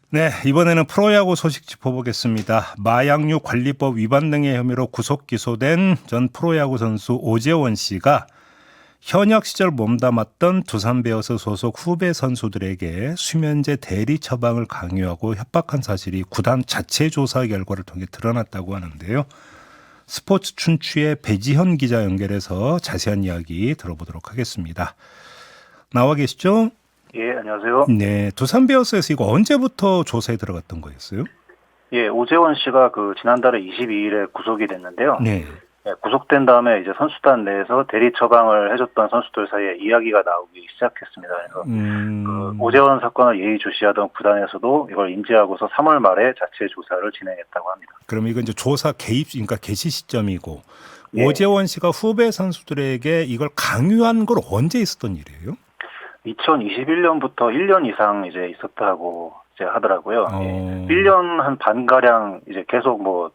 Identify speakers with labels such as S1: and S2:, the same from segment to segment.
S1: 네, 이번에는 프로야구 소식 짚어보겠습니다. 마약류 관리법 위반 등의 혐의로 구속 기소된 전 프로야구 선수 오재원 씨가 현역 시절 몸담았던 두산 베어스 소속 후배 선수들에게 수면제 대리 처방을 강요하고 협박한 사실이 구단 자체 조사 결과를 통해 드러났다고 하는데요. 스포츠 춘추의 배지현 기자 연결해서 자세한 이야기 들어보도록 하겠습니다. 나와 계시죠?
S2: 예, 안녕하세요.
S1: 네, 두산 베어스에서 이거 언제부터 조사에 들어갔던 거였어요?
S2: 예, 오재원 씨가 지난달에 22일에 구속이 됐는데요.
S1: 네.
S2: 예, 구속된 다음에 이제 선수단 내에서 대리 처방을 해줬던 선수들 사이에 이야기가 나오기 시작했습니다. 그래서 오재원 사건을 예의주시하던 구단에서도 이걸 인지하고서 3월 말에 자체 조사를 진행했다고 합니다.
S1: 그럼 이건 이제 조사 개입, 그러니까 개시 시점이고
S2: 예.
S1: 오재원 씨가 후배 선수들에게 이걸 강요한 걸 언제 있었던 일이에요?
S2: 2021년부터 1년 이상 이제 있었다고 이제 하더라고요. 예. 1년 한 반가량 이제 계속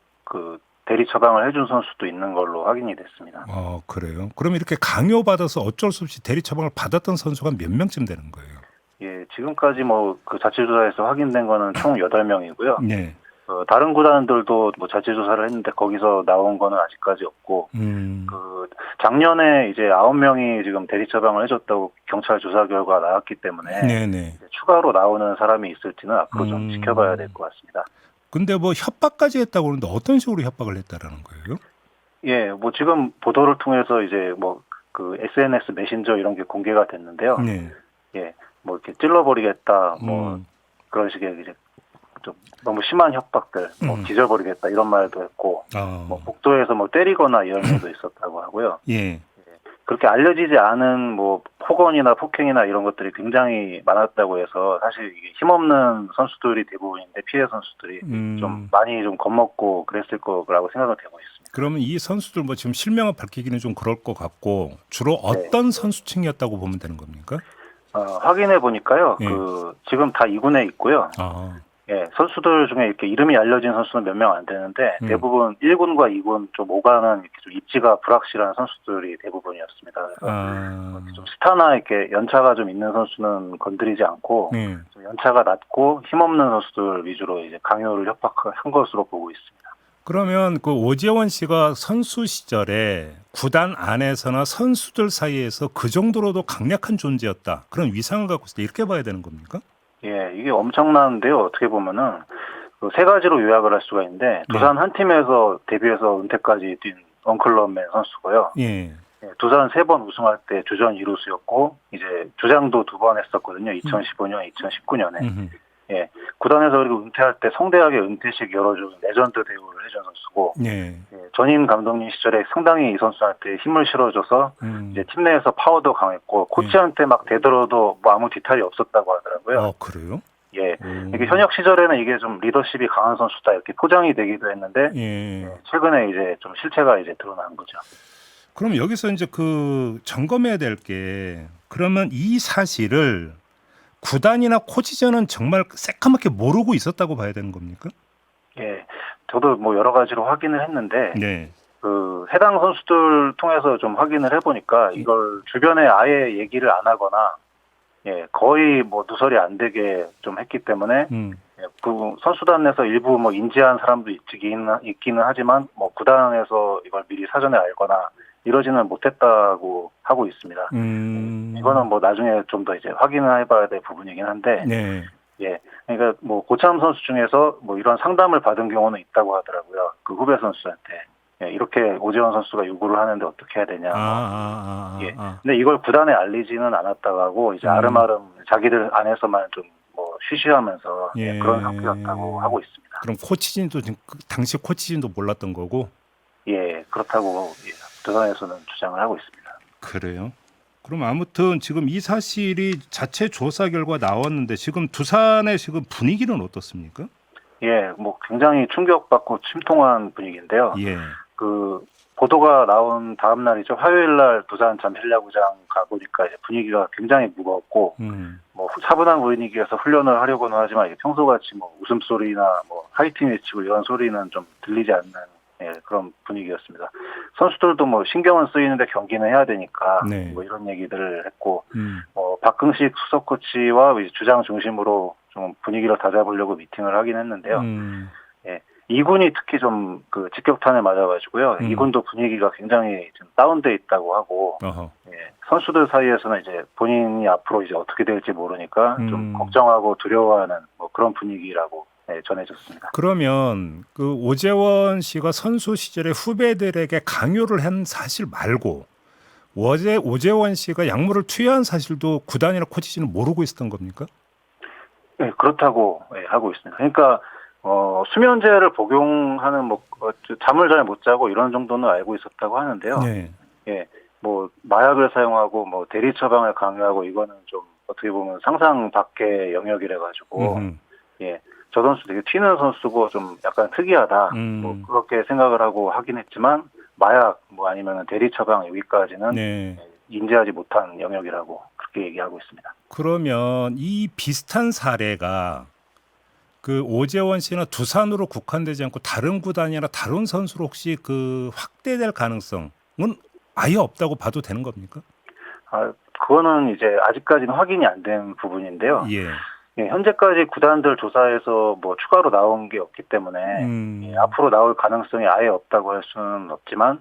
S2: 대리 처방을 해준 선수도 있는 걸로 확인이 됐습니다.
S1: 그래요? 그럼 이렇게 강요받아서 어쩔 수 없이 대리 처방을 받았던 선수가 몇 명쯤 되는 거예요?
S2: 예, 지금까지 그 자체조사에서 확인된 거는 총 8명이고요.
S1: 네.
S2: 다른 구단들도 자체조사를 했는데 거기서 나온 거는 아직까지 없고, 작년에 이제 9명이 지금 대리 처방을 해줬다고 경찰 조사 결과가 나왔기 때문에
S1: 네네.
S2: 추가로 나오는 사람이 있을지는 앞으로 좀 지켜봐야 될 것 같습니다.
S1: 근데 협박까지 했다고 그러는데 어떤 식으로 협박을 했다라는 거예요?
S2: 예, 지금 보도를 통해서 이제 SNS 메신저 이런 게 공개가 됐는데요.
S1: 네.
S2: 예, 이렇게 찔러버리겠다, 그런 식의 이제 좀 너무 심한 협박들, 뒤져버리겠다 이런 말도 했고, 복도에서 때리거나 이런 일도 있었다고 하고요.
S1: 예.
S2: 그렇게 알려지지 않은 폭언이나 폭행이나 이런 것들이 굉장히 많았다고 해서 사실 이게 힘없는 선수들이 대부분인데 피해 선수들이 좀 많이 좀 겁먹고 그랬을 거라고 생각을 되고 있습니다.
S1: 그러면 이 선수들 지금 실명을 밝히기는 좀 그럴 것 같고 주로 어떤 선수층이었다고 보면 되는 겁니까?
S2: 확인해 보니까요.
S1: 예.
S2: 지금 다 2군에 있고요. 예, 선수들 중에 이렇게 이름이 알려진 선수는 몇 명 안 되는데 대부분 1군과 2군 좀 오가는 이렇게 좀 입지가 불확실한 선수들이 대부분이었습니다. 그래서 좀 스타나 이렇게 연차가 좀 있는 선수는 건드리지 않고 좀 연차가 낮고 힘없는 선수들 위주로 이제 강요를 협박한 것으로 보고 있습니다.
S1: 그러면 오재원 씨가 선수 시절에 구단 안에서나 선수들 사이에서 그 정도로도 강력한 존재였다. 그런 위상을 갖고 있을 때 이렇게 봐야 되는 겁니까?
S2: 예, 이게 엄청난데요. 어떻게 보면은 세 가지로 요약을 할 수가 있는데 두산 한 팀에서 데뷔해서 은퇴까지 뛴 언클럼맨 선수고요.
S1: 예.
S2: 두산 3번 우승할 때 주전 2루수였고 이제 주장도 2번 했었거든요. 2015년, 2019년에. 예, 구단에서 그리고 은퇴할 때 성대하게 은퇴식 열어준 레전드 대우를 해준 선수고, 전임 감독님 시절에 상당히 이 선수한테 힘을 실어줘서 이제 팀 내에서 파워도 강했고 코치한테 막 대들어도 아무 뒤탈이 없었다고 하더라고요.
S1: 그래요?
S2: 예, 이게 현역 시절에는 이게 좀 리더십이 강한 선수다 이렇게 포장이 되기도 했는데 최근에 이제 좀 실체가 이제 드러난 거죠.
S1: 그럼 여기서 이제 점검해야 될 게 그러면 이 사실을 구단이나 코치진은 정말 새까맣게 모르고 있었다고 봐야 되는 겁니까?
S2: 예, 저도 여러 가지로 확인을 했는데 해당 선수들 통해서 좀 확인을 해보니까 이걸 주변에 아예 얘기를 안 하거나 거의 누설이 안 되게 좀 했기 때문에 그 선수단 내에서 일부 인지한 사람도 있기는 하지만 구단에서 이걸 미리 사전에 알거나 이러지는 못했다고 하고 있습니다. 이거는 나중에 좀 더 이제 확인을 해봐야 될 부분이긴 한데, 예, 그러니까 고참 선수 중에서 이런 상담을 받은 경우는 있다고 하더라고요. 그 후배 선수한테 이렇게 오재원 선수가 요구를 하는데 어떻게 해야 되냐. 예, 근데 이걸 구단에 알리지는 않았다고 하고 이제 아름아름 자기들 안에서만 좀 쉬쉬하면서 그런 상태였다고 하고 있습니다.
S1: 그럼 코치진도 당시 코치진도 몰랐던 거고?
S2: 예, 그렇다고 두산에서는 주장을 하고 있습니다.
S1: 그래요? 그럼 아무튼 지금 이 사실이 자체 조사 결과 나왔는데 지금 두산의 지금 분위기는 어떻습니까?
S2: 예, 굉장히 충격받고 침통한 분위기인데요.
S1: 예.
S2: 보도가 나온 다음 날이죠. 화요일 날 두산 잠실야구장 가보니까 이제 분위기가 굉장히 무거웠고, 차분한 분위기에서 훈련을 하려고는 하지만 평소같이 웃음소리나 화이팅 외치고 이런 소리는 좀 들리지 않는 그런 분위기였습니다. 선수들도 신경은 쓰이는데 경기는 해야 되니까 이런 얘기들을 했고 박흥식 수석 코치와 주장 중심으로 좀 분위기를 다잡으려고 미팅을 하긴 했는데요. 예, 2군이 특히 좀 그 직격탄을 맞아가지고요. 2군도 분위기가 굉장히 좀 다운돼 있다고 하고, 예, 선수들 사이에서는 이제 본인이 앞으로 이제 어떻게 될지 모르니까 좀 걱정하고 두려워하는 뭐 그런 분위기라고 전해졌습니다.
S1: 그러면 그 오재원 씨가 선수 시절에 후배들에게 강요를 한 사실 말고 오재원 씨가 약물을 투여한 사실도 구단이나 코치진은 모르고 있었던 겁니까?
S2: 네, 그렇다고 하고 있습니다. 그러니까 수면제를 복용하는 뭐 잠을 잘 못 자고 이런 정도는 알고 있었다고 하는데요.
S1: 네.
S2: 예, 뭐 마약을 사용하고 뭐 대리 처방을 강요하고 이거는 좀 어떻게 보면 상상 밖의 영역이라 가지고 예, 저 선수 되게 튀는 선수고 좀 약간 특이하다. 뭐 그렇게 생각을 하고 하긴 했지만 마약 뭐 아니면 대리 처방 여기까지는
S1: 네.
S2: 인지하지 못한 영역이라고 그렇게 얘기하고 있습니다.
S1: 그러면 이 비슷한 사례가 그 오재원 씨나 두산으로 국한되지 않고 다른 구단이나 다른 선수로 혹시 그 확대될 가능성은 아예 없다고 봐도 되는 겁니까?
S2: 아, 그거는 이제 아직까지는 확인이 안 된 부분인데요.
S1: 예.
S2: 예, 현재까지 구단들 조사에서 뭐 추가로 나온 게 없기 때문에 예, 앞으로 나올 가능성이 아예 없다고 할 수는 없지만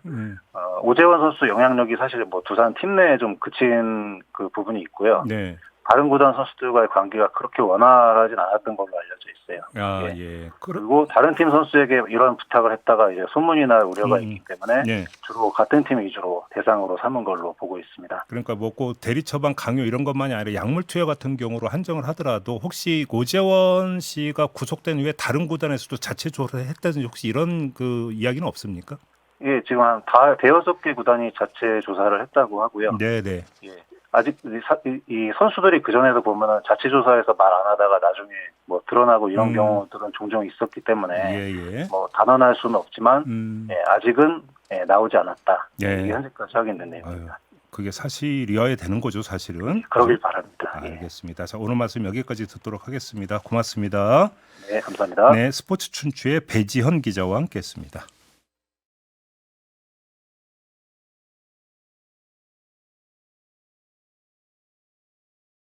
S2: 오재원 선수 영향력이 사실 뭐 두산 팀 내에 좀 그친 그 부분이 있고요.
S1: 네.
S2: 다른 구단 선수들과의 관계가 그렇게 원활하진 않았던 걸로 알려져 있어요.
S1: 아,
S2: 예.
S1: 예.
S2: 그리고 다른 팀 선수에게 이런 부탁을 했다가 이제 소문이 날 우려가 있기 때문에
S1: 네.
S2: 주로 같은 팀 위주로 대상으로 삼은 걸로 보고 있습니다.
S1: 그러니까 뭐 꼭 대리 처방 강요 이런 것만이 아니라 약물 투여 같은 경우로 한정을 하더라도 혹시 오재원 씨가 구속된 후에 다른 구단에서도 자체 조사를 했다든지 혹시 이런 그 이야기는 없습니까?
S2: 예, 지금 한 다 대여섯 개 구단이 자체 조사를 했다고 하고요.
S1: 네, 네.
S2: 예. 아직 이 선수들이 그 전에도 보면은 자체 조사에서 말 안 하다가 나중에 뭐 드러나고 이런 경우들은 종종 있었기 때문에
S1: 예.
S2: 뭐 단언할 수는 없지만 예, 아직은 나오지 않았다.
S1: 예.
S2: 이게 현재까지 확인된 내용입니다.
S1: 그게 사실이어야 되는 거죠, 사실은.
S2: 그러길 바랍니다.
S1: 알겠습니다. 자, 오늘 말씀 여기까지 듣도록 하겠습니다. 고맙습니다.
S2: 네, 감사합니다.
S1: 네, 스포츠 춘추의 배지현 기자와 함께했습니다.